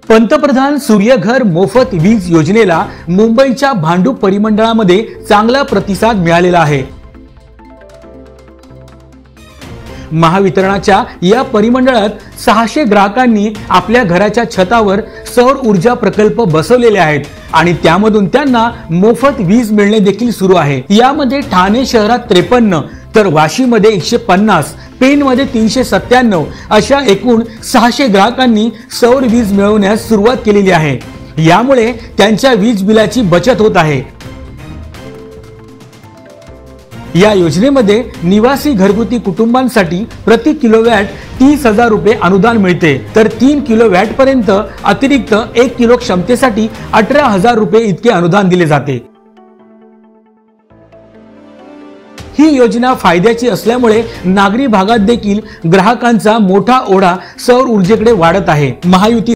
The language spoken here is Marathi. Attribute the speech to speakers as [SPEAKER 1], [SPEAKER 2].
[SPEAKER 1] पंतप्रधान सूर्यघर मोफत वीज योजनेला मुंबईच्या भांडूप परिमंडळामध्ये चांगला प्रतिसाद मिळालेला आहे। महावितरणाच्या या परिमंडळात 600 ग्राहकांनी आपल्या घराच्या छतावर सौर ऊर्जा प्रकल्प बसवलेले आहेत आणि त्यामधून त्यांना मोफत वीज मिळणे देखील सुरू आहे। यामध्ये ठाणे शहरात 53 तर वाशीमध्ये 150, पेणमध्ये 397 अशा एकूण 600 ग्राहकांनी सौर वीज मिळवण्यास सुरुवात केलेली आहे। यामुळे त्यांच्या वीज बिलाची बचत होत आहे। या योजनेमध्ये निवासी घरगुती कुटुंबांसाठी प्रति किलोवॅट 30,000 रुपये अनुदान मिळते, तर 3 किलोवॅट पर्यंत अतिरिक्त 1 किलो क्षमतेसाठी 18,000 रुपये इतके अनुदान दिले जाते। ही योजना फायद्याची असल्यामुळे नागरी भागात देखील ग्राहकांचा मोठा ओढा सौर ऊर्जेकडे वाढत आहे। महायुती